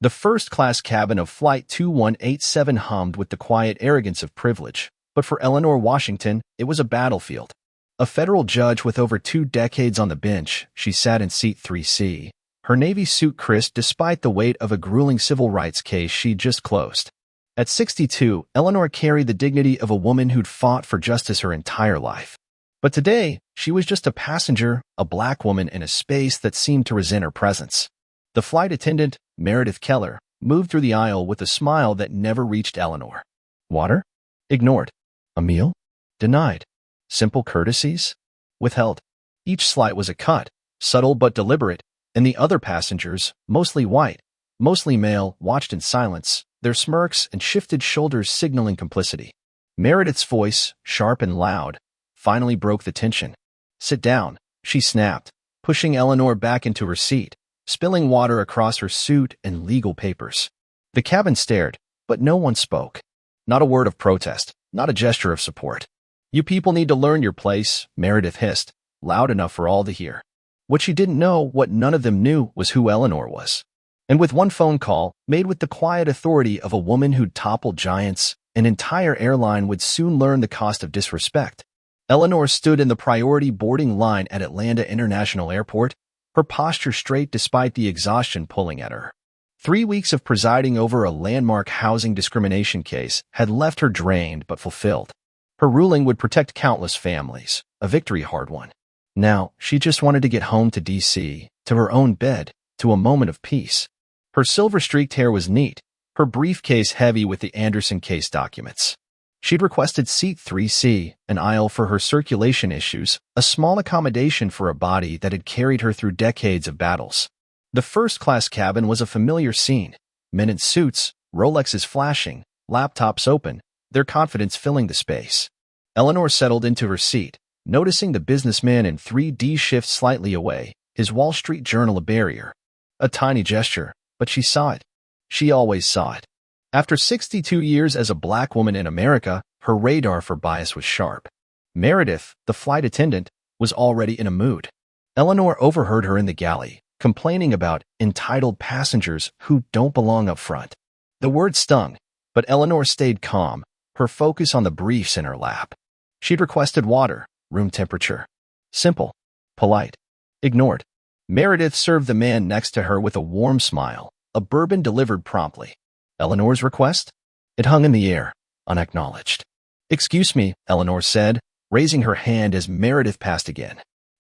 The first-class cabin of Flight 2187 hummed with the quiet arrogance of privilege, but for Eleanor Washington, it was a battlefield. A federal judge with over 2 decades on the bench, she sat in seat 3C, her navy suit crisp despite the weight of a grueling civil rights case she'd just closed. At 62, Eleanor carried the dignity of a woman who'd fought for justice her entire life. But today, she was just a passenger, a black woman in a space that seemed to resent her presence. The flight attendant, Meredith Keller, moved through the aisle with a smile that never reached Eleanor. Water? Ignored. A meal? Denied. Simple courtesies? Withheld. Each slight was a cut, subtle but deliberate, and the other passengers, mostly white, mostly male, watched in silence, their smirks and shifted shoulders signaling complicity. Meredith's voice, sharp and loud, finally broke the tension. Sit down, she snapped, pushing Eleanor back into her seat, spilling water across her suit and legal papers. The cabin stared, but no one spoke. Not a word of protest, not a gesture of support. You people need to learn your place, Meredith hissed, loud enough for all to hear. What she didn't know, what none of them knew, was who Eleanor was. And with one phone call, made with the quiet authority of a woman who'd toppled giants, an entire airline would soon learn the cost of disrespect. Eleanor stood in the priority boarding line at Atlanta International Airport, her posture straight despite the exhaustion pulling at her. 3 weeks of presiding over a landmark housing discrimination case had left her drained but fulfilled. Her ruling would protect countless families, a victory hard-won. Now, she just wanted to get home to D.C., to her own bed, to a moment of peace. Her silver-streaked hair was neat, her briefcase heavy with the Anderson case documents. She'd requested seat 3C, an aisle for her circulation issues, a small accommodation for a body that had carried her through decades of battles. The first-class cabin was a familiar scene. Men in suits, Rolexes flashing, laptops open, their confidence filling the space. Eleanor settled into her seat, noticing the businessman in 3D shift slightly away, his Wall Street Journal a barrier. A tiny gesture, but she saw it. She always saw it. After 62 years as a black woman in America, her radar for bias was sharp. Meredith, the flight attendant, was already in a mood. Eleanor overheard her in the galley, complaining about entitled passengers who don't belong up front. The word stung, but Eleanor stayed calm, her focus on the briefs in her lap. She'd requested water, room temperature. Simple. Polite. Ignored. Meredith served the man next to her with a warm smile, a bourbon delivered promptly. Eleanor's request? It hung in the air, unacknowledged. Excuse me, Eleanor said, raising her hand as Meredith passed again.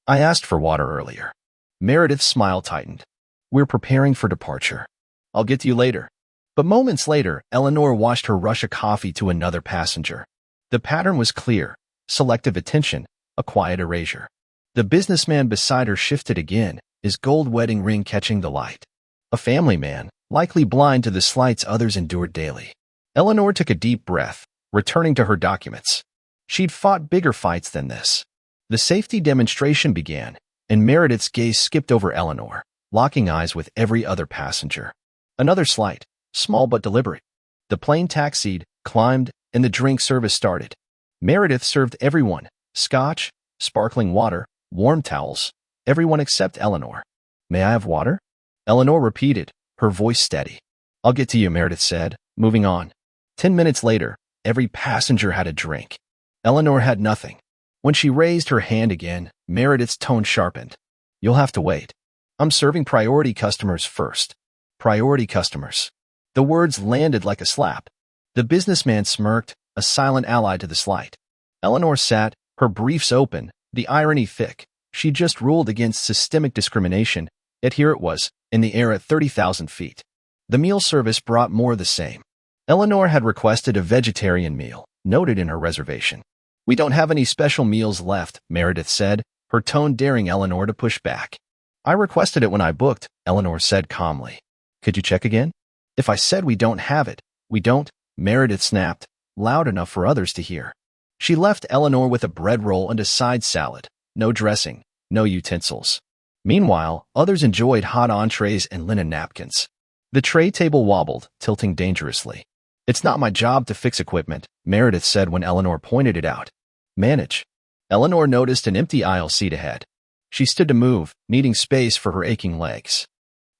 I asked for water earlier. Meredith's smile tightened. We're preparing for departure. I'll get to you later. But moments later, Eleanor watched her rush a coffee to another passenger. The pattern was clear, selective attention, a quiet erasure. The businessman beside her shifted again, his gold wedding ring catching the light. A family man, likely blind to the slights others endured daily. Eleanor took a deep breath, returning to her documents. She'd fought bigger fights than this. The safety demonstration began, and Meredith's gaze skipped over Eleanor, locking eyes with every other passenger. Another slight, small but deliberate. The plane taxied, climbed, and the drink service started. Meredith served everyone, scotch, sparkling water, warm towels, everyone except Eleanor. May I have water? Eleanor repeated, her voice steady. I'll get to you, Meredith said, moving on. 10 minutes later, every passenger had a drink. Eleanor had nothing. When she raised her hand again, Meredith's tone sharpened. You'll have to wait. I'm serving priority customers first. Priority customers. The words landed like a slap. The businessman smirked, a silent ally to the slight. Eleanor sat, her briefs open, the irony thick. She just ruled against systemic discrimination, yet here it was, in the air at 30,000 feet. The meal service brought more of the same. Eleanor had requested a vegetarian meal, noted in her reservation. We don't have any special meals left, Meredith said, her tone daring Eleanor to push back. I requested it when I booked, Eleanor said calmly. Could you check again? If I said we don't have it, we don't, Meredith snapped, loud enough for others to hear. She left Eleanor with a bread roll and a side salad, no dressing, no utensils. Meanwhile, others enjoyed hot entrees and linen napkins. The tray table wobbled, tilting dangerously. It's not my job to fix equipment, Meredith said when Eleanor pointed it out. Manage. Eleanor noticed an empty aisle seat ahead. She stood to move, needing space for her aching legs.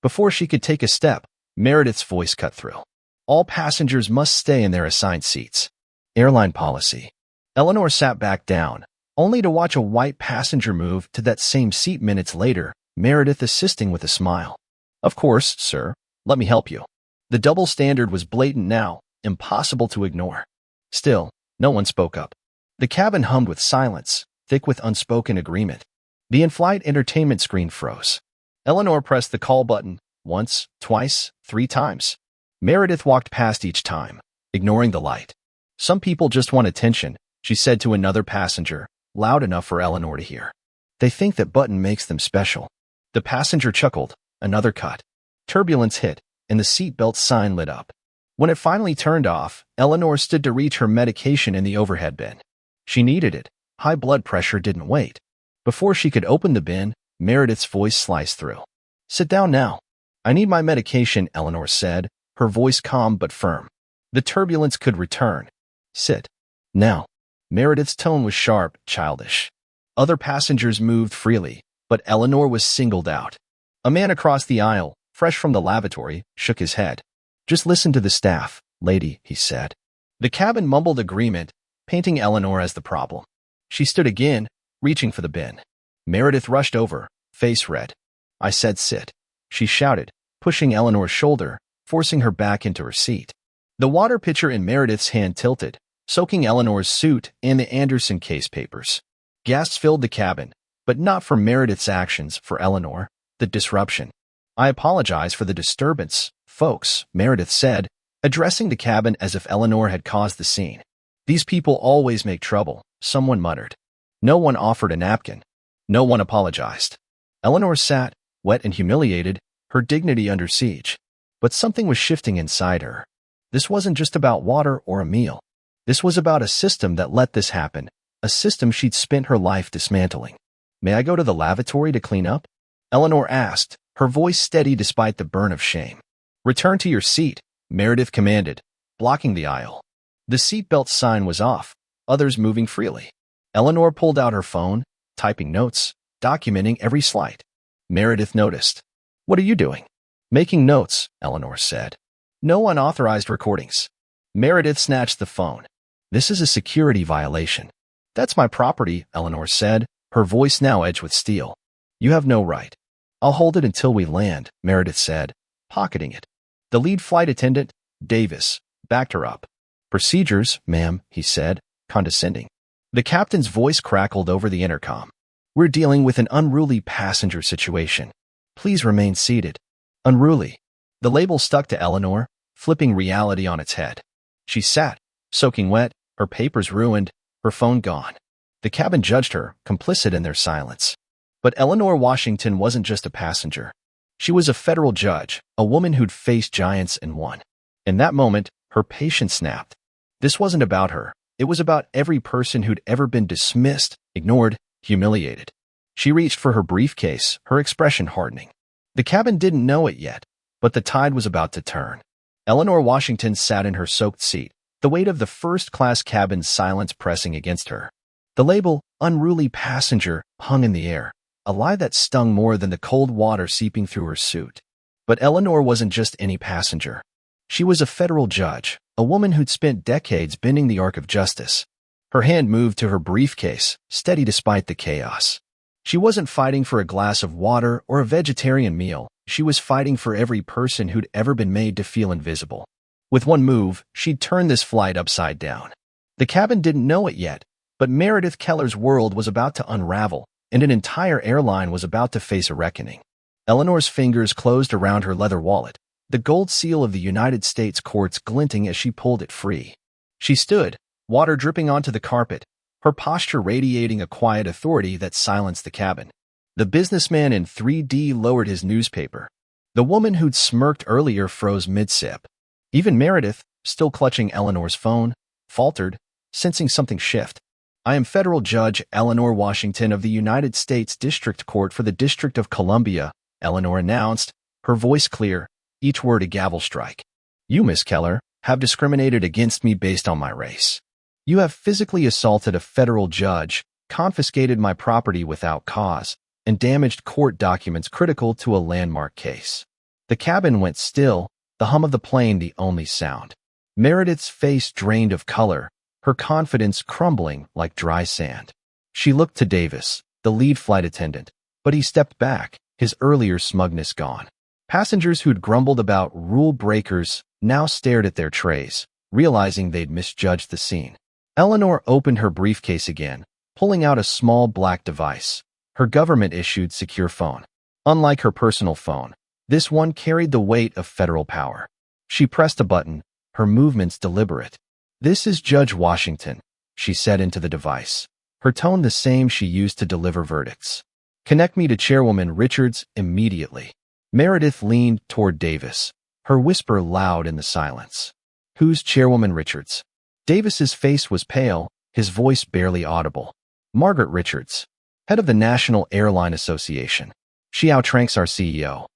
Before she could take a step, Meredith's voice cut through. All passengers must stay in their assigned seats. Airline policy. Eleanor sat back down, only to watch a white passenger move to that same seat minutes later, Meredith assisting with a smile. Of course, sir. Let me help you. The double standard was blatant now, impossible to ignore. Still, no one spoke up. The cabin hummed with silence, thick with unspoken agreement. The in-flight entertainment screen froze. Eleanor pressed the call button, once, twice, 3 times. Meredith walked past each time, ignoring the light. Some people just want attention, she said to another passenger, loud enough for Eleanor to hear. They think that button makes them special. The passenger chuckled, another cut. Turbulence hit, and the seatbelt sign lit up. When it finally turned off, Eleanor stood to reach her medication in the overhead bin. She needed it. High blood pressure didn't wait. Before she could open the bin, Meredith's voice sliced through. Sit down now. I need my medication, Eleanor said, her voice calm but firm. The turbulence could return. Sit. Now. Meredith's tone was sharp, childish. Other passengers moved freely, but Eleanor was singled out. A man across the aisle, fresh from the lavatory, shook his head. Just listen to the staff, lady, he said. The cabin mumbled agreement, painting Eleanor as the problem. She stood again, reaching for the bin. Meredith rushed over, face red. I said sit. She shouted, pushing Eleanor's shoulder, forcing her back into her seat. The water pitcher in Meredith's hand tilted, soaking Eleanor's suit and the Anderson case papers. Gasps filled the cabin, but not for Meredith's actions, for Eleanor, the disruption. I apologize for the disturbance, folks, Meredith said, addressing the cabin as if Eleanor had caused the scene. These people always make trouble, someone muttered. No one offered a napkin. No one apologized. Eleanor sat, wet and humiliated, her dignity under siege. But something was shifting inside her. This wasn't just about water or a meal. This was about a system that let this happen, a system she'd spent her life dismantling. May I go to the lavatory to clean up? Eleanor asked, her voice steady despite the burn of shame. Return to your seat, Meredith commanded, blocking the aisle. The seatbelt sign was off, others moving freely. Eleanor pulled out her phone, typing notes, documenting every slight. Meredith noticed. What are you doing? Making notes, Eleanor said. No unauthorized recordings. Meredith snatched the phone. This is a security violation. That's my property, Eleanor said, her voice now edged with steel. You have no right. I'll hold it until we land, Meredith said, pocketing it. The lead flight attendant, Davis, backed her up. Procedures, ma'am, he said, condescending. The captain's voice crackled over the intercom. We're dealing with an unruly passenger situation. Please remain seated. Unruly. The label stuck to Eleanor, flipping reality on its head. She sat, soaking wet, her papers ruined, her phone gone. The cabin judged her, complicit in their silence. But Eleanor Washington wasn't just a passenger. She was a federal judge, a woman who'd faced giants and won. In that moment, her patience snapped. This wasn't about her. It was about every person who'd ever been dismissed, ignored, humiliated. She reached for her briefcase, her expression hardening. The cabin didn't know it yet, but the tide was about to turn. Eleanor Washington sat in her soaked seat, the weight of the first-class cabin's silence pressing against her. The label, unruly passenger, hung in the air, a lie that stung more than the cold water seeping through her suit. But Eleanor wasn't just any passenger. She was a federal judge, a woman who'd spent decades bending the arc of justice. Her hand moved to her briefcase, steady despite the chaos. She wasn't fighting for a glass of water or a vegetarian meal. She was fighting for every person who'd ever been made to feel invisible. With one move, she'd turned this flight upside down. The cabin didn't know it yet, but Meredith Keller's world was about to unravel, and an entire airline was about to face a reckoning. Eleanor's fingers closed around her leather wallet, the gold seal of the United States courts glinting as she pulled it free. She stood, water dripping onto the carpet, her posture radiating a quiet authority that silenced the cabin. The businessman in 3D lowered his newspaper. The woman who'd smirked earlier froze mid-sip. Even Meredith, still clutching Eleanor's phone, faltered, sensing something shift. I am federal judge Eleanor Washington of the United States District Court for the District of Columbia, Eleanor announced, her voice clear, each word a gavel strike. You, Miss Keller, have discriminated against me based on my race. You have physically assaulted a federal judge, confiscated my property without cause, and damaged court documents critical to a landmark case. The cabin went still, the hum of the plane the only sound. Meredith's face drained of color, her confidence crumbling like dry sand. She looked to Davis, the lead flight attendant, but he stepped back, his earlier smugness gone. Passengers who'd grumbled about rule breakers now stared at their trays, realizing they'd misjudged the scene. Eleanor opened her briefcase again, pulling out a small black device, her government-issued secure phone. Unlike her personal phone, this one carried the weight of federal power. She pressed a button, her movements deliberate. "This is Judge Washington," she said into the device, her tone the same she used to deliver verdicts. "Connect me to Chairwoman Richards immediately." Meredith leaned toward Davis, her whisper loud in the silence. "Who's Chairwoman Richards?" Davis's face was pale, his voice barely audible. "Margaret Richards, head of the National Airline Association. She outranks our CEO."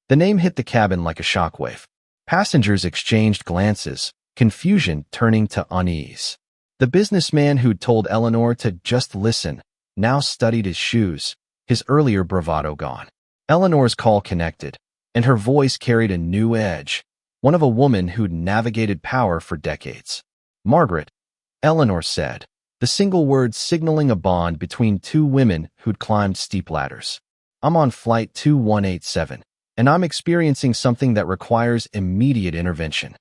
The name hit the cabin like a shockwave. Passengers exchanged glances, confusion turning to unease. The businessman who'd told Eleanor to just listen now studied his shoes, his earlier bravado gone. Eleanor's call connected, and her voice carried a new edge, one of a woman who'd navigated power for decades. "Margaret," Eleanor said, the single word signaling a bond between two women who'd climbed steep ladders. "I'm on flight 2187, and I'm experiencing something that requires immediate intervention."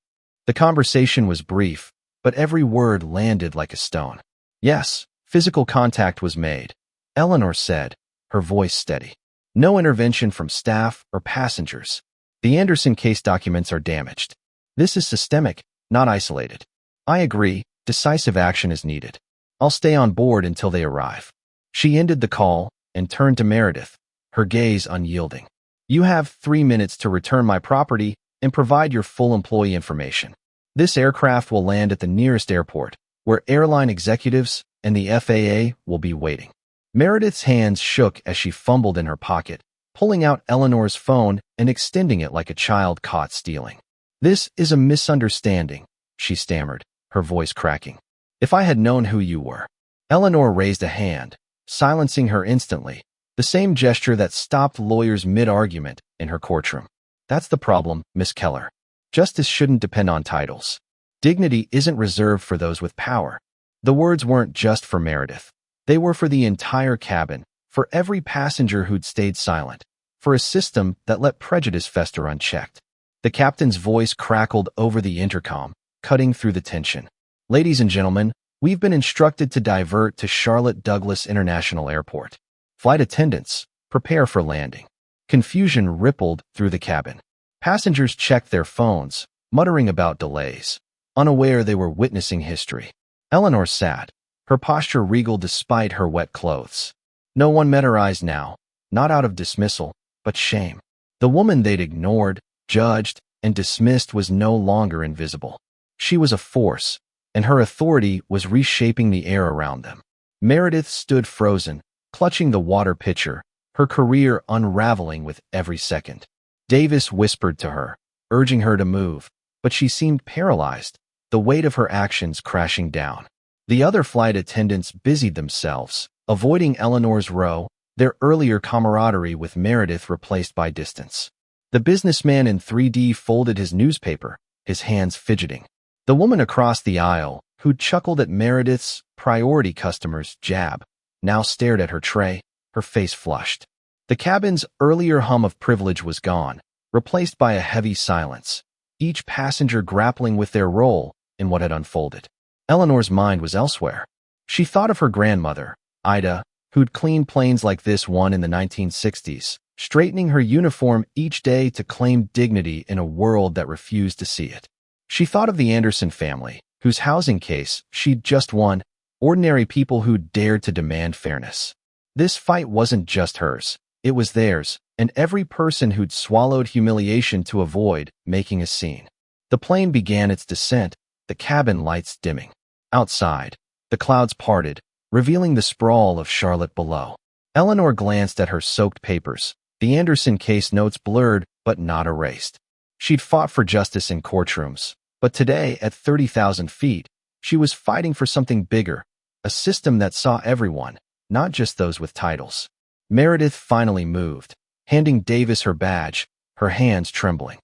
The conversation was brief, but every word landed like a stone. "Yes, physical contact was made," Eleanor said, her voice steady. "No intervention from staff or passengers. The Anderson case documents are damaged. This is systemic, not isolated. I agree, decisive action is needed. I'll stay on board until they arrive." She ended the call and turned to Meredith, her gaze unyielding. "You have 3 minutes to return my property and provide your full employee information. This aircraft will land at the nearest airport, where airline executives and the FAA will be waiting." Meredith's hands shook as she fumbled in her pocket, pulling out Eleanor's phone and extending it like a child caught stealing. "This is a misunderstanding," she stammered, her voice cracking. "If I had known who you were." Eleanor raised a hand, silencing her instantly, the same gesture that stopped lawyers mid-argument in her courtroom. "That's the problem, Miss Keller. Justice shouldn't depend on titles. Dignity isn't reserved for those with power." The words weren't just for Meredith. They were for the entire cabin, for every passenger who'd stayed silent, for a system that let prejudice fester unchecked. The captain's voice crackled over the intercom, cutting through the tension. "Ladies and gentlemen, we've been instructed to divert to Charlotte Douglas International Airport. Flight attendants, prepare for landing." Confusion rippled through the cabin. Passengers checked their phones, muttering about delays, unaware they were witnessing history. Eleanor sat, her posture regal despite her wet clothes. No one met her eyes now, not out of dismissal, but shame. The woman they'd ignored, judged, and dismissed was no longer invisible. She was a force, and her authority was reshaping the air around them. Meredith stood frozen, clutching the water pitcher, her career unraveling with every second. Davis whispered to her, urging her to move, but she seemed paralyzed, the weight of her actions crashing down. The other flight attendants busied themselves, avoiding Eleanor's row, their earlier camaraderie with Meredith replaced by distance. The businessman in 3D folded his newspaper, his hands fidgeting. The woman across the aisle, who'd chuckled at Meredith's priority customers' jab, now stared at her tray, her face flushed. The cabin's earlier hum of privilege was gone, replaced by a heavy silence, each passenger grappling with their role in what had unfolded. Eleanor's mind was elsewhere. She thought of her grandmother, Ida, who'd cleaned planes like this one in the 1960s, straightening her uniform each day to claim dignity in a world that refused to see it. She thought of the Anderson family, whose housing case she'd just won, ordinary people who dared to demand fairness. This fight wasn't just hers, it was theirs, and every person who'd swallowed humiliation to avoid making a scene. The plane began its descent, the cabin lights dimming. Outside, the clouds parted, revealing the sprawl of Charlotte below. Eleanor glanced at her soaked papers, the Anderson case notes blurred but not erased. She'd fought for justice in courtrooms, but today, at 30,000 feet, she was fighting for something bigger, a system that saw everyone, not just those with titles. Meredith finally moved, handing Davis her badge, her hands trembling.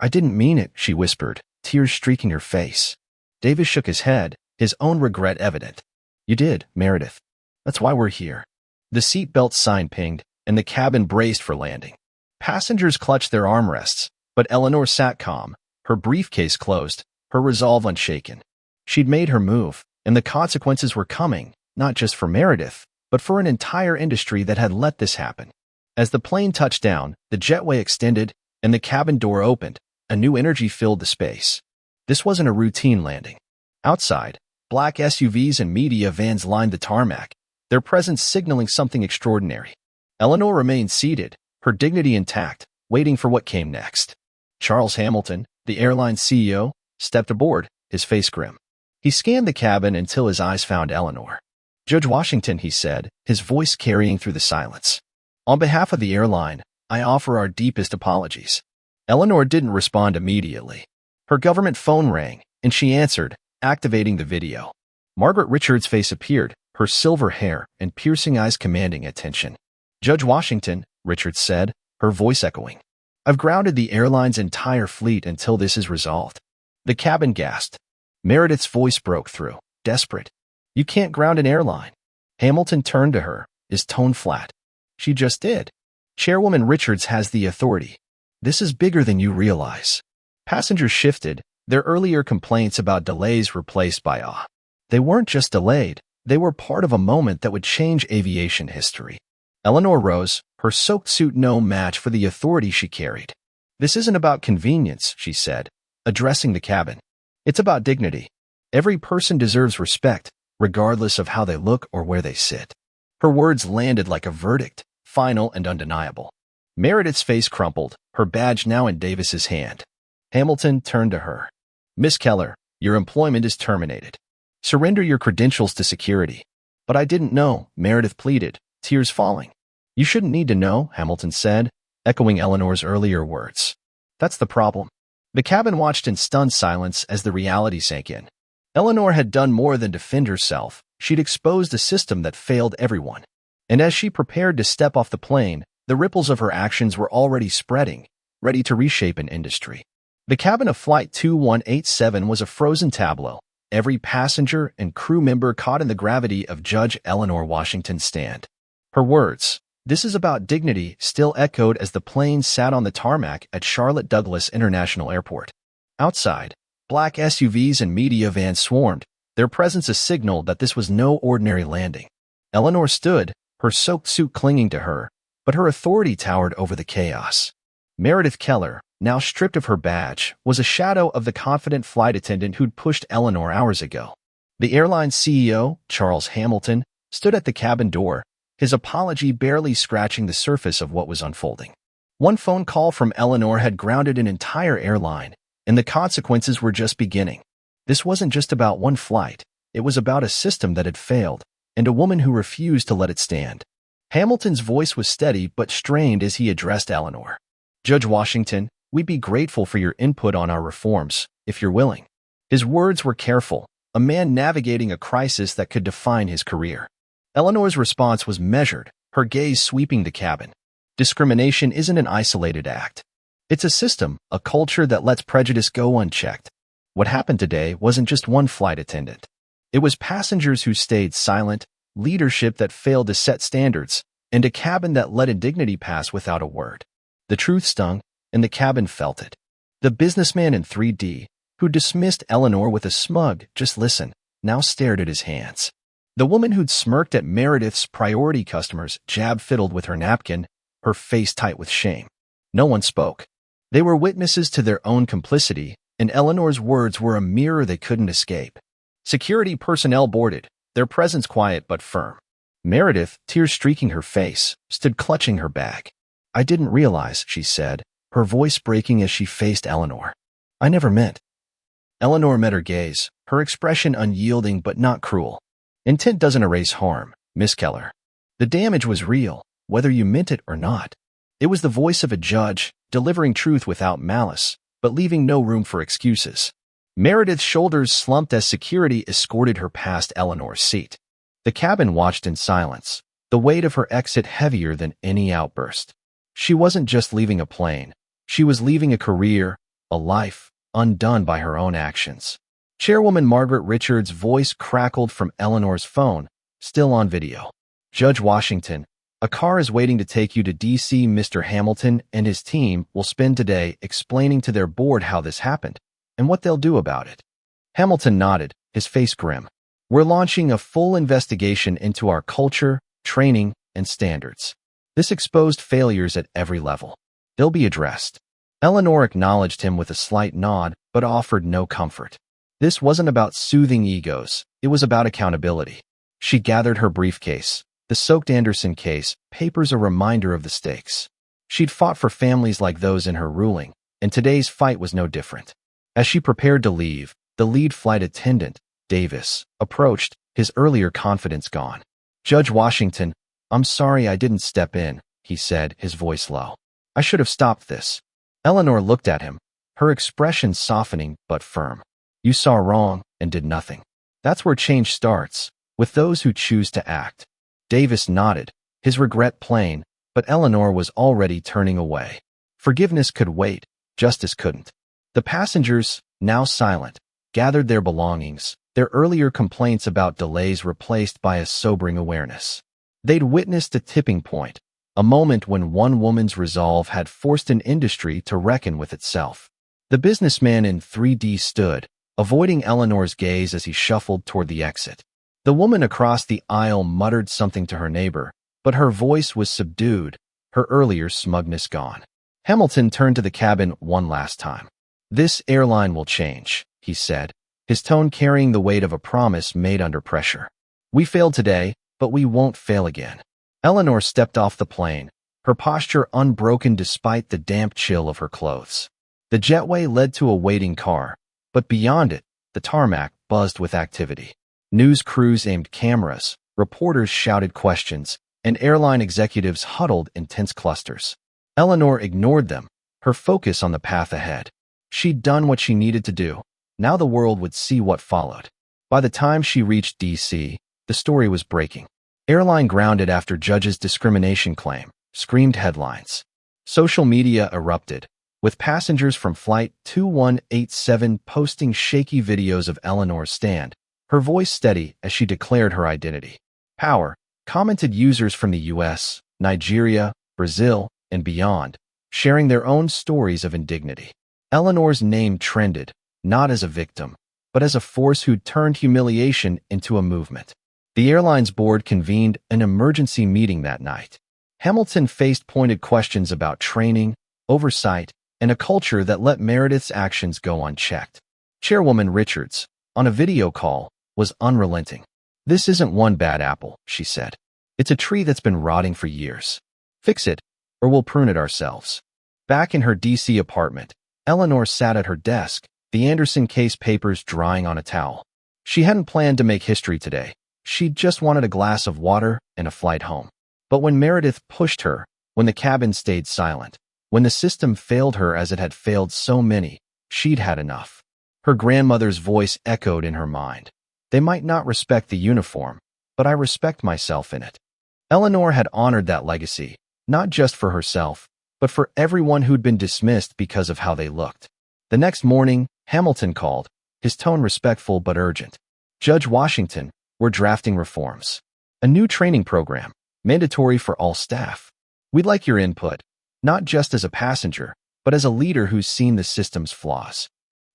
I didn't mean it, she whispered, tears streaking her face. Davis shook his head, his own regret evident. You did, Meredith. That's why we're here. The seatbelt sign pinged, and the cabin braced for landing. Passengers clutched their armrests, but Eleanor sat calm, her briefcase closed, her resolve unshaken. She'd made her move, and the consequences were coming, not just for Meredith, but for an entire industry that had let this happen. As the plane touched down, the jetway extended, and the cabin door opened. A new energy filled the space. This wasn't a routine landing. Outside, black SUVs and media vans lined the tarmac, their presence signaling something extraordinary. Eleanor remained seated, her dignity intact, waiting for what came next. Charles Hamilton, the airline CEO, stepped aboard, his face grim. He scanned the cabin until his eyes found Eleanor. Judge Washington, he said, his voice carrying through the silence. On behalf of the airline, I offer our deepest apologies. Eleanor didn't respond immediately. Her government phone rang, and she answered, activating the video. Margaret Richards' face appeared, her silver hair and piercing eyes commanding attention. Judge Washington, Richards said, her voice echoing. I've grounded the airline's entire fleet until this is resolved. The cabin gasped. Meredith's voice broke through, desperate. You can't ground an airline. Hamilton turned to her, his tone flat. She just did. Chairwoman Richards has the authority. This is bigger than you realize. Passengers shifted, their earlier complaints about delays replaced by awe. They weren't just delayed, they were part of a moment that would change aviation history. Eleanor rose, her soaked suit no match for the authority she carried. This isn't about convenience, she said, addressing the cabin. It's about dignity. Every person deserves respect, regardless of how they look or where they sit. Her words landed like a verdict, final and undeniable. Meredith's face crumpled, her badge now in Davis's hand. Hamilton turned to her. Miss Keller, your employment is terminated. Surrender your credentials to security. But I didn't know, Meredith pleaded, tears falling. You shouldn't need to know, Hamilton said, echoing Eleanor's earlier words. That's the problem. The cabin watched in stunned silence as the reality sank in. Eleanor had done more than defend herself. She'd exposed a system that failed everyone. And as she prepared to step off the plane, the ripples of her actions were already spreading, ready to reshape an industry. The cabin of Flight 2187 was a frozen tableau, every passenger and crew member caught in the gravity of Judge Eleanor Washington's stand. Her words, "This is about dignity," still echoed as the plane sat on the tarmac at Charlotte Douglas International Airport. Outside, black SUVs and media vans swarmed, their presence a signal that this was no ordinary landing. Eleanor stood, her soaked suit clinging to her, but her authority towered over the chaos. Meredith Keller, now stripped of her badge, was a shadow of the confident flight attendant who'd pushed Eleanor hours ago. The airline's CEO, Charles Hamilton, stood at the cabin door, his apology barely scratching the surface of what was unfolding. One phone call from Eleanor had grounded an entire airline, and the consequences were just beginning. This wasn't just about one flight, it was about a system that had failed, and a woman who refused to let it stand. Hamilton's voice was steady but strained as he addressed Eleanor. Judge Washington, we'd be grateful for your input on our reforms, if you're willing. His words were careful, a man navigating a crisis that could define his career. Eleanor's response was measured, her gaze sweeping the cabin. Discrimination isn't an isolated act. It's a system, a culture that lets prejudice go unchecked. What happened today wasn't just one flight attendant. It was passengers who stayed silent, leadership that failed to set standards, and a cabin that let indignity pass without a word. The truth stung, and the cabin felt it. The businessman in 3D, who dismissed Eleanor with a smug, "Just listen," now stared at his hands. The woman who'd smirked at Meredith's priority customers jab-fiddled with her napkin, her face tight with shame. No one spoke. They were witnesses to their own complicity, and Eleanor's words were a mirror they couldn't escape. Security personnel boarded, their presence quiet but firm. Meredith, tears streaking her face, stood clutching her bag. I didn't realize, she said, her voice breaking as she faced Eleanor. I never meant. Eleanor met her gaze, her expression unyielding but not cruel. Intent doesn't erase harm, Miss Keller. The damage was real, whether you meant it or not. It was the voice of a judge, delivering truth without malice, but leaving no room for excuses. Meredith's shoulders slumped as security escorted her past Eleanor's seat. The cabin watched in silence, the weight of her exit heavier than any outburst. She wasn't just leaving a plane. She was leaving a career, a life undone by her own actions. Chairwoman Margaret Richards' voice crackled from Eleanor's phone, still on video. Judge Washington, a car is waiting to take you to D.C. Mr. Hamilton and his team will spend today explaining to their board how this happened and what they'll do about it. Hamilton nodded, his face grim. We're launching a full investigation into our culture, training, and standards. This exposed failures at every level. They'll be addressed. Eleanor acknowledged him with a slight nod, but offered no comfort. This wasn't about soothing egos. It was about accountability. She gathered her briefcase. The soaked Anderson case, papers a reminder of the stakes. She'd fought for families like those in her ruling, and today's fight was no different. As she prepared to leave, the lead flight attendant, Davis, approached, his earlier confidence gone. Judge Washington, I'm sorry I didn't step in, he said, his voice low. I should have stopped this. Eleanor looked at him, her expression softening but firm. You saw wrong and did nothing. That's where change starts, with those who choose to act. Davis nodded, his regret plain, but Eleanor was already turning away. Forgiveness could wait, justice couldn't. The passengers, now silent, gathered their belongings, their earlier complaints about delays replaced by a sobering awareness. They'd witnessed a tipping point, a moment when one woman's resolve had forced an industry to reckon with itself. The businessman in 3D stood, avoiding Eleanor's gaze as he shuffled toward the exit. The woman across the aisle muttered something to her neighbor, but her voice was subdued, her earlier smugness gone. Hamilton turned to the cabin one last time. This airline will change, he said, his tone carrying the weight of a promise made under pressure. We failed today, but we won't fail again. Eleanor stepped off the plane, her posture unbroken despite the damp chill of her clothes. The jetway led to a waiting car, but beyond it, the tarmac buzzed with activity. News crews aimed cameras, reporters shouted questions, and airline executives huddled in tense clusters. Eleanor ignored them, her focus on the path ahead. She'd done what she needed to do. Now the world would see what followed. By the time she reached D.C., the story was breaking. Airline grounded after judge's discrimination claim, screamed headlines. Social media erupted, with passengers from Flight 2187 posting shaky videos of Eleanor's stand, her voice steady as she declared her identity. Power, commented users from the U.S., Nigeria, Brazil, and beyond, sharing their own stories of indignity. Eleanor's name trended, not as a victim, but as a force who'd turned humiliation into a movement. The airline's board convened an emergency meeting that night. Hamilton faced pointed questions about training, oversight, and a culture that let Meredith's actions go unchecked. Chairwoman Richards, on a video call, was unrelenting. This isn't one bad apple, she said. It's a tree that's been rotting for years. Fix it, or we'll prune it ourselves. Back in her D.C. apartment, Eleanor sat at her desk, the Anderson case papers drying on a towel. She hadn't planned to make history today. She just wanted a glass of water and a flight home. But when Meredith pushed her, when the cabin stayed silent, when the system failed her as it had failed so many, she'd had enough. Her grandmother's voice echoed in her mind. They might not respect the uniform, but I respect myself in it. Eleanor had honored that legacy, not just for herself, but for everyone who'd been dismissed because of how they looked. The next morning, Hamilton called, his tone respectful but urgent. Judge Washington, we're drafting reforms. A new training program, mandatory for all staff. We'd like your input, not just as a passenger, but as a leader who's seen the system's flaws.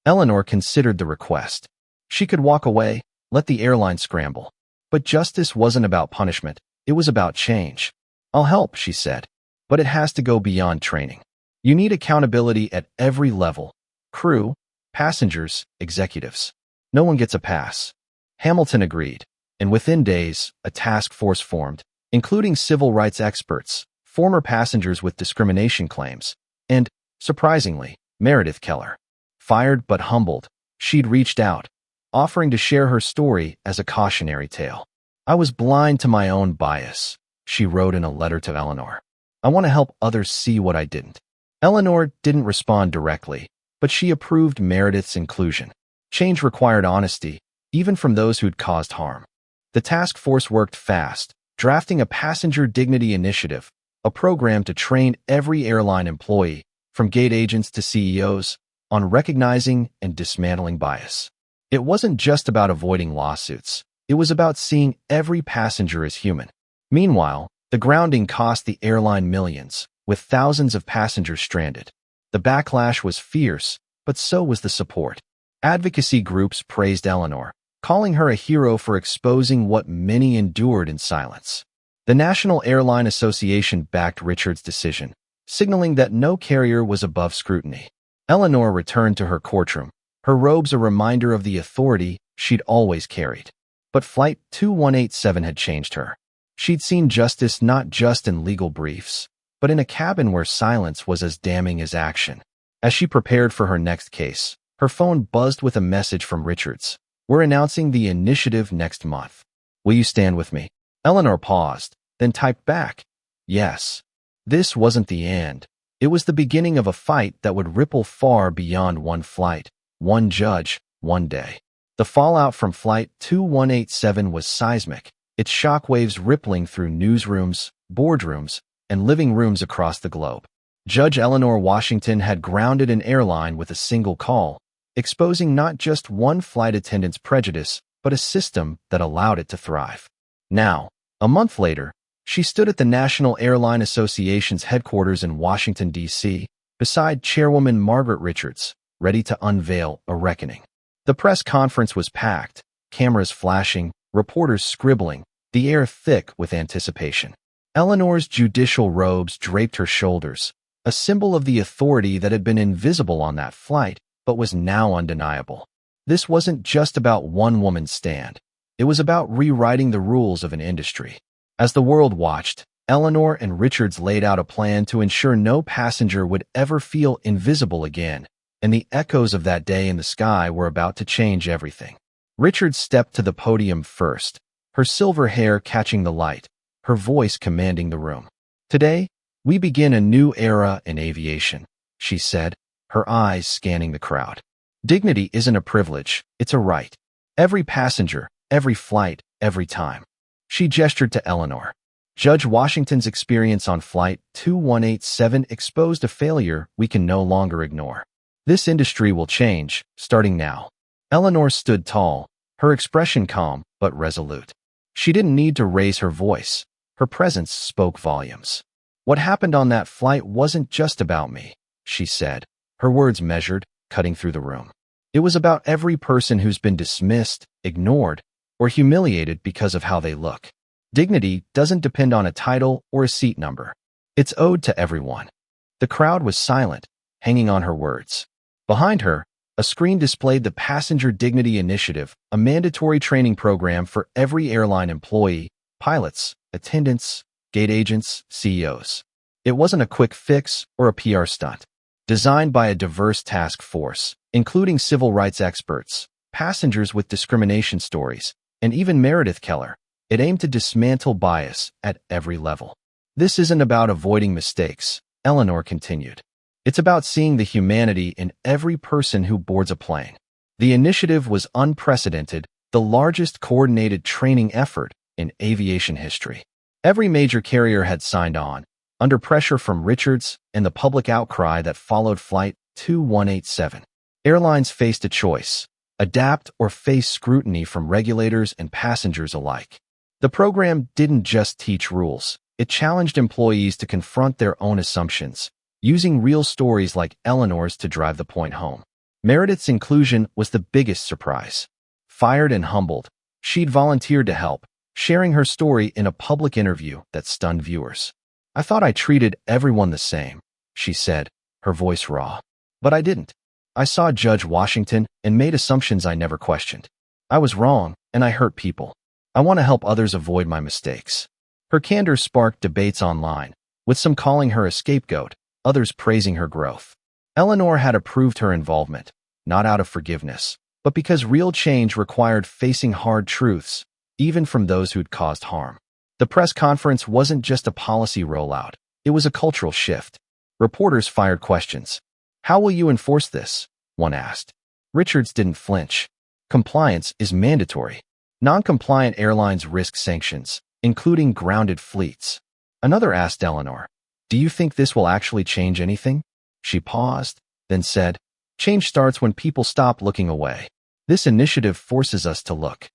Eleanor considered the request. She could walk away, let the airline scramble. But justice wasn't about punishment, it was about change. I'll help, she said, but it has to go beyond training. You need accountability at every level. Crew, passengers, executives. No one gets a pass. Hamilton agreed, and within days, a task force formed, including civil rights experts, former passengers with discrimination claims, and, surprisingly, Meredith Keller. Fired but humbled, she'd reached out, offering to share her story as a cautionary tale. I was blind to my own bias, she wrote in a letter to Eleanor. I want to help others see what I didn't. Eleanor didn't respond directly, but she approved Meredith's inclusion. Change required honesty, even from those who'd caused harm. The task force worked fast, drafting a passenger dignity initiative, a program to train every airline employee, from gate agents to CEOs, on recognizing and dismantling bias. It wasn't just about avoiding lawsuits. It was about seeing every passenger as human. Meanwhile, the grounding cost the airline millions, with thousands of passengers stranded. The backlash was fierce, but so was the support. Advocacy groups praised Eleanor, calling her a hero for exposing what many endured in silence. The National Airline Association backed Richard's decision, signaling that no carrier was above scrutiny. Eleanor returned to her courtroom, her robes a reminder of the authority she'd always carried. But Flight 2187 had changed her. She'd seen justice not just in legal briefs, but in a cabin where silence was as damning as action. As she prepared for her next case, her phone buzzed with a message from Richards. "We're announcing the initiative next month. Will you stand with me?" Eleanor paused, then typed back, "Yes." This wasn't the end. It was the beginning of a fight that would ripple far beyond one flight, one judge, one day. The fallout from Flight 2187 was seismic, its shockwaves rippling through newsrooms, boardrooms, and living rooms across the globe. Judge Eleanor Washington had grounded an airline with a single call, exposing not just one flight attendant's prejudice, but a system that allowed it to thrive. Now, a month later, she stood at the National Airline Association's headquarters in Washington, D.C., beside Chairwoman Margaret Richards, ready to unveil a reckoning. The press conference was packed, cameras flashing, reporters scribbling, the air thick with anticipation. Eleanor's judicial robes draped her shoulders, a symbol of the authority that had been invisible on that flight, but was now undeniable. This wasn't just about one woman's stand. It was about rewriting the rules of an industry. As the world watched, Eleanor and Richards laid out a plan to ensure no passenger would ever feel invisible again, and the echoes of that day in the sky were about to change everything. Richards stepped to the podium first, her silver hair catching the light, her voice commanding the room. "Today, we begin a new era in aviation," she said, her eyes scanning the crowd. "Dignity isn't a privilege, it's a right. Every passenger, every flight, every time." She gestured to Eleanor. Judge Washington's experience on Flight 2187 exposed a failure we can no longer ignore. This industry will change, starting now. Eleanor stood tall, her expression calm but resolute. She didn't need to raise her voice. Her presence spoke volumes. "What happened on that flight wasn't just about me," she said, her words measured, cutting through the room. "It was about every person who's been dismissed, ignored, or humiliated because of how they look. Dignity doesn't depend on a title or a seat number. It's owed to everyone." The crowd was silent, hanging on her words. Behind her, a screen displayed the Passenger Dignity Initiative, a mandatory training program for every airline employee, pilots, attendants, gate agents, CEOs. It wasn't a quick fix or a PR stunt. Designed by a diverse task force, including civil rights experts, passengers with discrimination stories, and even Meredith Keller, it aimed to dismantle bias at every level. "This isn't about avoiding mistakes," Eleanor continued. "It's about seeing the humanity in every person who boards a plane." The initiative was unprecedented, the largest coordinated training effort in aviation history. Every major carrier had signed on, under pressure from Richards and the public outcry that followed Flight 2187. Airlines faced a choice: adapt or face scrutiny from regulators and passengers alike. The program didn't just teach rules, it challenged employees to confront their own assumptions, using real stories like Eleanor's to drive the point home. Meredith's inclusion was the biggest surprise. Fired and humbled, she'd volunteered to help, sharing her story in a public interview that stunned viewers. "I thought I treated everyone the same," she said, her voice raw. "But I didn't. I saw Judge Washington and made assumptions I never questioned. I was wrong, and I hurt people. I want to help others avoid my mistakes." Her candor sparked debates online, with some calling her a scapegoat, others praising her growth. Eleanor had approved her involvement, not out of forgiveness, but because real change required facing hard truths, even from those who'd caused harm. The press conference wasn't just a policy rollout, it was a cultural shift. Reporters fired questions. "How will you enforce this?" one asked. Richards didn't flinch. "Compliance is mandatory. Non-compliant airlines risk sanctions, including grounded fleets." Another asked Eleanor, "Do you think this will actually change anything?" She paused, then said, Change starts when people stop looking away. This initiative forces us to look.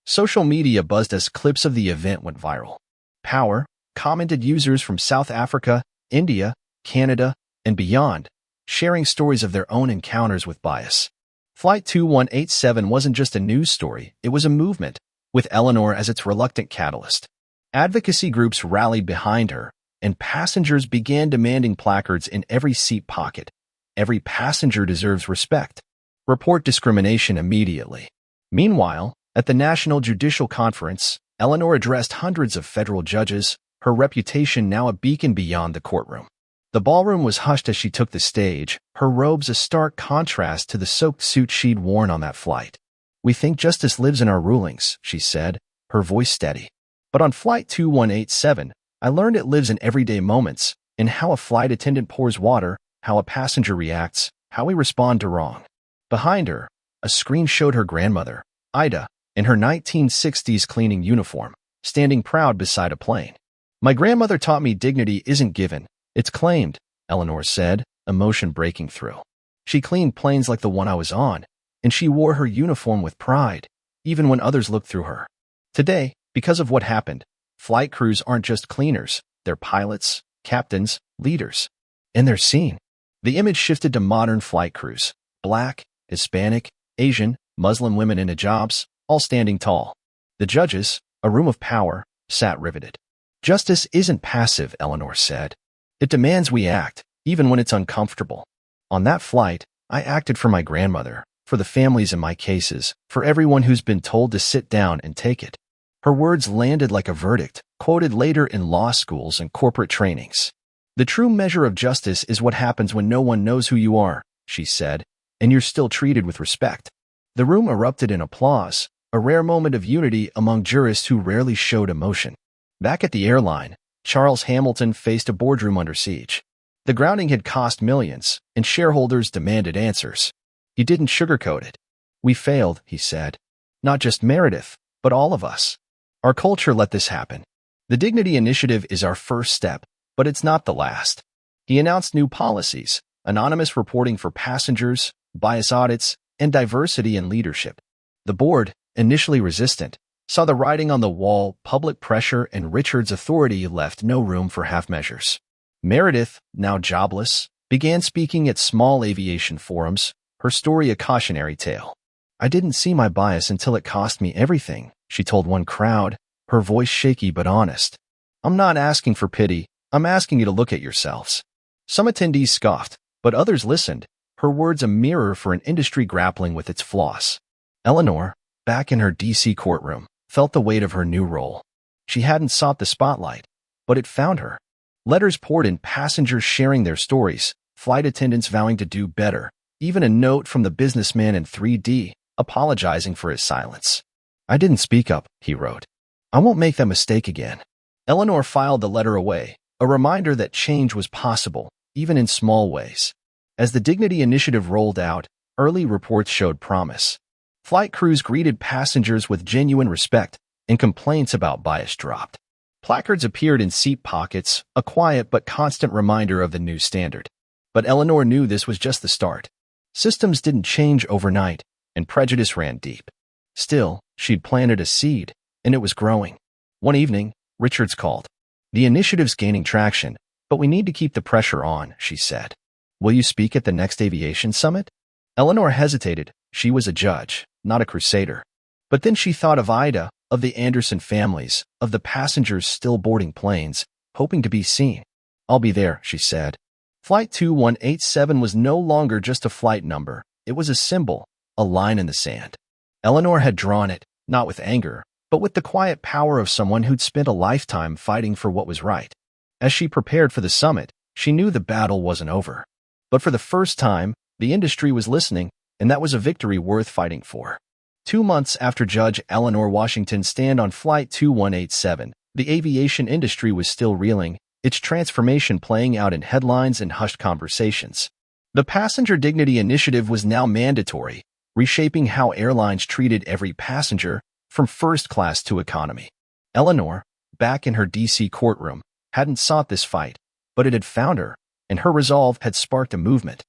Social media buzzed as clips of the event went viral. Power commented users from South Africa, India, Canada, and beyond, sharing stories of their own encounters with bias. Flight 2187 wasn't just a news story, it was a movement, with Eleanor as its reluctant catalyst. Advocacy groups rallied behind her, and passengers began demanding placards in every seat pocket. Every passenger deserves respect. Report discrimination immediately. Meanwhile, at the National Judicial Conference, Eleanor addressed hundreds of federal judges, her reputation now a beacon beyond the courtroom. The ballroom was hushed as she took the stage, her robes a stark contrast to the soaked suit she'd worn on that flight. "We think justice lives in our rulings," she said, her voice steady. "But on Flight 2187, I learned it lives in everyday moments, in how a flight attendant pours water, how a passenger reacts, how we respond to wrong." Behind her, a screen showed her grandmother, Ida, in her 1960s cleaning uniform, standing proud beside a plane. "My grandmother taught me dignity isn't given, it's claimed," Eleanor said, emotion breaking through. "She cleaned planes like the one I was on, and she wore her uniform with pride, even when others looked through her." Today, because of what happened, flight crews aren't just cleaners, they're pilots, captains, leaders. And they're seen. The image shifted to modern flight crews, Black, Hispanic, Asian, Muslim women in hijabs, all standing tall. The judges, a room of power, sat riveted. "Justice isn't passive," Eleanor said. "It demands we act, even when it's uncomfortable. On that flight, I acted for my grandmother, for the families in my cases, for everyone who's been told to sit down and take it." Her words landed like a verdict, quoted later in law schools and corporate trainings. "The true measure of justice is what happens when no one knows who you are," she said, "and you're still treated with respect." The room erupted in applause, a rare moment of unity among jurists who rarely showed emotion. Back at the airline, Charles Hamilton faced a boardroom under siege. The grounding had cost millions, and shareholders demanded answers. He didn't sugarcoat it. "We failed," he said. "Not just Meredith, but all of us. Our culture let this happen. The Dignity Initiative is our first step, but it's not the last." He announced new policies, anonymous reporting for passengers, bias audits, and diversity in leadership. The board, initially resistant, saw the writing on the wall, public pressure, and Richard's authority left no room for half measures. Meredith, now jobless, began speaking at small aviation forums, her story a cautionary tale. "I didn't see my bias until it cost me everything," she told one crowd, her voice shaky but honest. "I'm not asking for pity, I'm asking you to look at yourselves." Some attendees scoffed, but others listened, her words a mirror for an industry grappling with its flaws. Eleanor, back in her D.C. courtroom, felt the weight of her new role. She hadn't sought the spotlight, but it found her. Letters poured in, passengers sharing their stories, flight attendants vowing to do better, even a note from the businessman in 3D, apologizing for his silence. "I didn't speak up," he wrote. "I won't make that mistake again." Eleanor filed the letter away, a reminder that change was possible, even in small ways. As the Dignity Initiative rolled out, early reports showed promise. Flight crews greeted passengers with genuine respect, and complaints about bias dropped. Placards appeared in seat pockets, a quiet but constant reminder of the new standard. But Eleanor knew this was just the start. Systems didn't change overnight, and prejudice ran deep. Still, she'd planted a seed, and it was growing. One evening, Richards called. "The initiative's gaining traction, but we need to keep the pressure on," she said. "Will you speak at the next aviation summit?" Eleanor hesitated. She was a judge, not a crusader. But then she thought of Ida, of the Anderson families, of the passengers still boarding planes, hoping to be seen. "I'll be there," she said. Flight 2187 was no longer just a flight number. It was a symbol, a line in the sand. Eleanor had drawn it, not with anger, but with the quiet power of someone who'd spent a lifetime fighting for what was right. As she prepared for the summit, she knew the battle wasn't over. But for the first time, the industry was listening, and that was a victory worth fighting for. 2 months after Judge Eleanor Washington's stand on Flight 2187, the aviation industry was still reeling, its transformation playing out in headlines and hushed conversations. The Passenger Dignity Initiative was now mandatory, reshaping how airlines treated every passenger, from first class to economy. Eleanor, back in her D.C. courtroom, hadn't sought this fight, but it had found her, and her resolve had sparked a movement.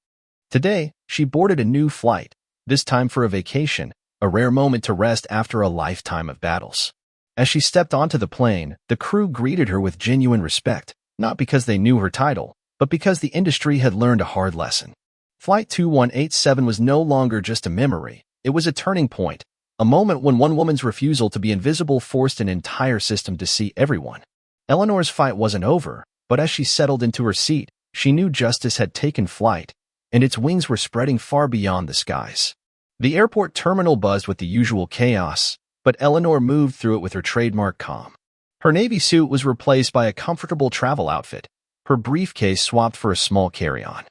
Today, she boarded a new flight, this time for a vacation, a rare moment to rest after a lifetime of battles. As she stepped onto the plane, the crew greeted her with genuine respect, not because they knew her title, but because the industry had learned a hard lesson. Flight 2187 was no longer just a memory, it was a turning point, a moment when one woman's refusal to be invisible forced an entire system to see everyone. Eleanor's fight wasn't over, but as she settled into her seat, she knew justice had taken flight, and its wings were spreading far beyond the skies. The airport terminal buzzed with the usual chaos, but Eleanor moved through it with her trademark calm. Her navy suit was replaced by a comfortable travel outfit, her briefcase swapped for a small carry-on.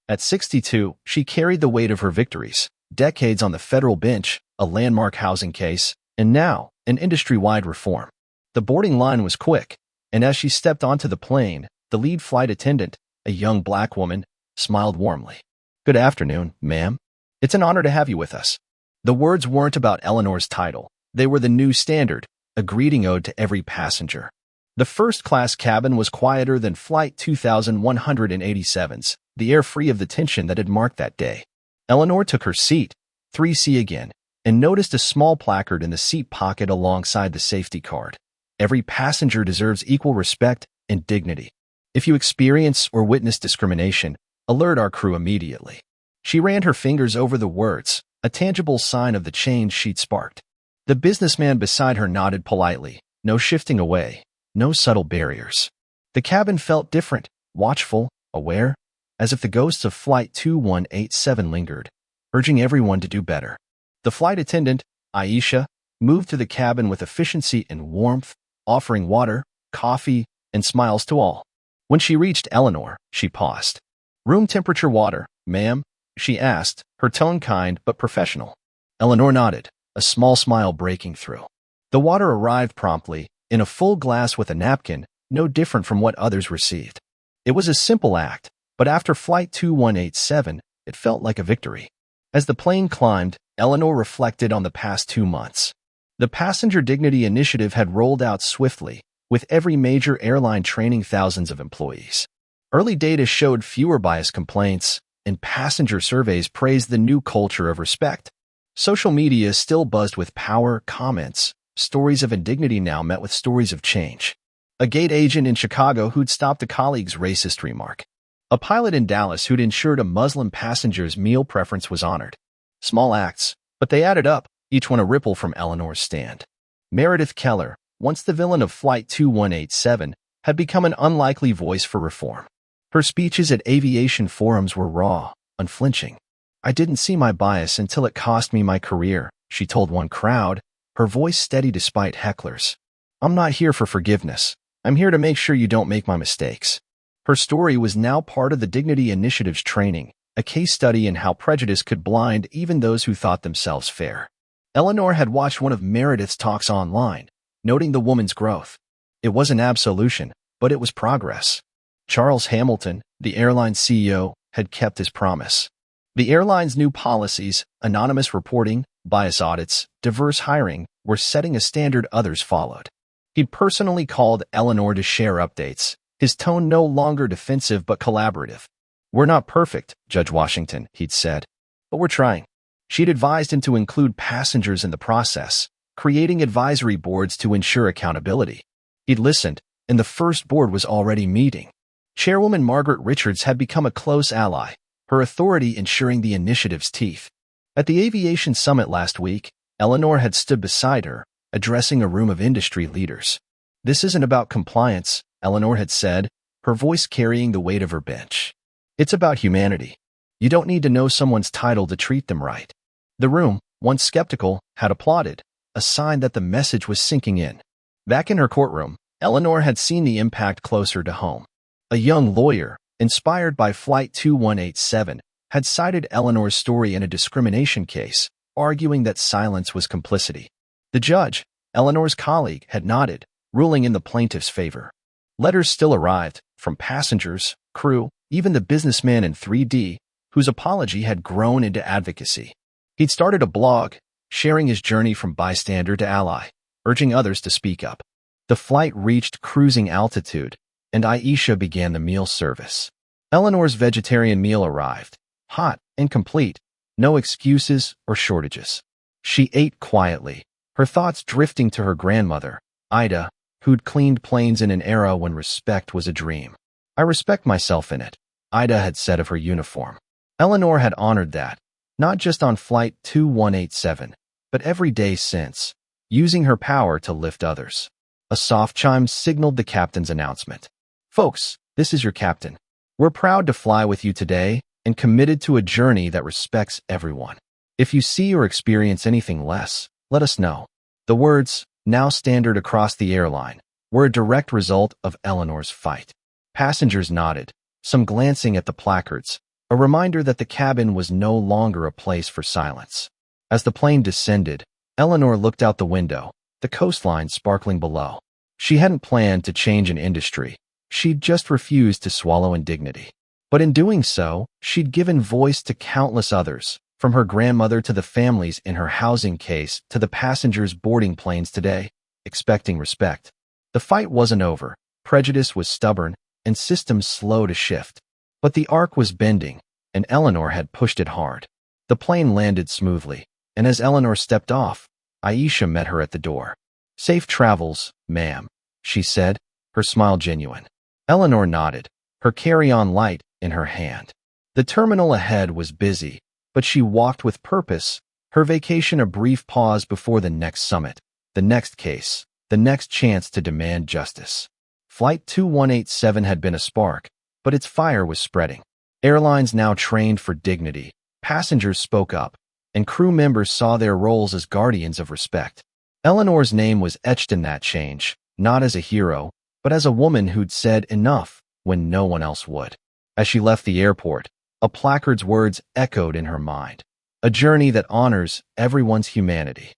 At 62, she carried the weight of her victories, decades on the federal bench, a landmark housing case, and now, an industry-wide reform. The boarding line was quick, and as she stepped onto the plane, the lead flight attendant, a young black woman, smiled warmly. "Good afternoon, ma'am. It's an honor to have you with us." The words weren't about Eleanor's title. They were the new standard, a greeting ode to every passenger. The first-class cabin was quieter than Flight 2187's, the air free of the tension that had marked that day. Eleanor took her seat, 3C again, and noticed a small placard in the seat pocket alongside the safety card. Every passenger deserves equal respect and dignity. If you experience or witness discrimination, alert our crew immediately. She ran her fingers over the words, a tangible sign of the change she'd sparked. The businessman beside her nodded politely, no shifting away, no subtle barriers. The cabin felt different, watchful, aware, as if the ghosts of Flight 2187 lingered, urging everyone to do better. The flight attendant, Aisha, moved through the cabin with efficiency and warmth, offering water, coffee, and smiles to all. When she reached Eleanor, she paused. "Room temperature water, ma'am?" she asked, her tone kind but professional. Eleanor nodded, a small smile breaking through. The water arrived promptly, in a full glass with a napkin, no different from what others received. It was a simple act, but after Flight 2187, it felt like a victory. As the plane climbed, Eleanor reflected on the past 2 months. The Passenger Dignity Initiative had rolled out swiftly, with every major airline training thousands of employees. Early data showed fewer bias complaints, and passenger surveys praised the new culture of respect. Social media still buzzed with power comments. Stories of indignity now met with stories of change. A gate agent in Chicago who'd stopped a colleague's racist remark. A pilot in Dallas who'd ensured a Muslim passenger's meal preference was honored. Small acts, but they added up, each one a ripple from Eleanor's stand. Meredith Keller, once the villain of Flight 2187, had become an unlikely voice for reform. Her speeches at aviation forums were raw, unflinching. "I didn't see my bias until it cost me my career," she told one crowd, her voice steady despite hecklers. "I'm not here for forgiveness. I'm here to make sure you don't make my mistakes." Her story was now part of the Dignity Initiative's training, a case study in how prejudice could blind even those who thought themselves fair. Eleanor had watched one of Meredith's talks online, noting the woman's growth. It wasn't absolution, but it was progress. Charles Hamilton, the airline CEO, had kept his promise. The airline's new policies, anonymous reporting, bias audits, diverse hiring, were setting a standard others followed. He'd personally called Eleanor to share updates, his tone no longer defensive but collaborative. "We're not perfect, Judge Washington," he'd said, "but we're trying." She'd advised him to include passengers in the process, creating advisory boards to ensure accountability. He'd listened, and the first board was already meeting. Chairwoman Margaret Richards had become a close ally, her authority ensuring the initiative's teeth. At the aviation summit last week, Eleanor had stood beside her, addressing a room of industry leaders. "This isn't about compliance," Eleanor had said, her voice carrying the weight of her bench. "It's about humanity. You don't need to know someone's title to treat them right." The room, once skeptical, had applauded, a sign that the message was sinking in. Back in her courtroom, Eleanor had seen the impact closer to home. A young lawyer, inspired by Flight 2187, had cited Eleanor's story in a discrimination case, arguing that silence was complicity. The judge, Eleanor's colleague, had nodded, ruling in the plaintiff's favor. Letters still arrived, from passengers, crew, even the businessman in 3D, whose apology had grown into advocacy. He'd started a blog, sharing his journey from bystander to ally, urging others to speak up. The flight reached cruising altitude, and Aisha began the meal service. Eleanor's vegetarian meal arrived, hot, and complete. No excuses or shortages. She ate quietly, her thoughts drifting to her grandmother, Ida, who'd cleaned planes in an era when respect was a dream. I respect myself in it, Ida had said of her uniform. Eleanor had honored that, not just on Flight 2187, but every day since, using her power to lift others. A soft chime signaled the captain's announcement. Folks, this is your captain. We're proud to fly with you today and committed to a journey that respects everyone. If you see or experience anything less, let us know. The words, now standard across the airline, were a direct result of Eleanor's fight. Passengers nodded, some glancing at the placards, a reminder that the cabin was no longer a place for silence. As the plane descended, Eleanor looked out the window, the coastline sparkling below. She hadn't planned to change an industry. She'd just refused to swallow indignity. But in doing so, she'd given voice to countless others, from her grandmother to the families in her housing case to the passengers boarding planes today, expecting respect. The fight wasn't over. Prejudice was stubborn, and systems slow to shift. But the arc was bending, and Eleanor had pushed it hard. The plane landed smoothly, and as Eleanor stepped off, Aisha met her at the door. "Safe travels, ma'am," she said, her smile genuine. Eleanor nodded, her carry-on light in her hand. The terminal ahead was busy, but she walked with purpose, her vacation a brief pause before the next summit, the next case, the next chance to demand justice. Flight 2187 had been a spark, but its fire was spreading. Airlines now trained for dignity, passengers spoke up, and crew members saw their roles as guardians of respect. Eleanor's name was etched in that change, not as a hero, but as a woman who'd said enough when no one else would. As she left the airport, a placard's words echoed in her mind. A journey that honors everyone's humanity.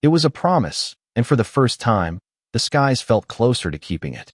It was a promise, and for the first time, the skies felt closer to keeping it.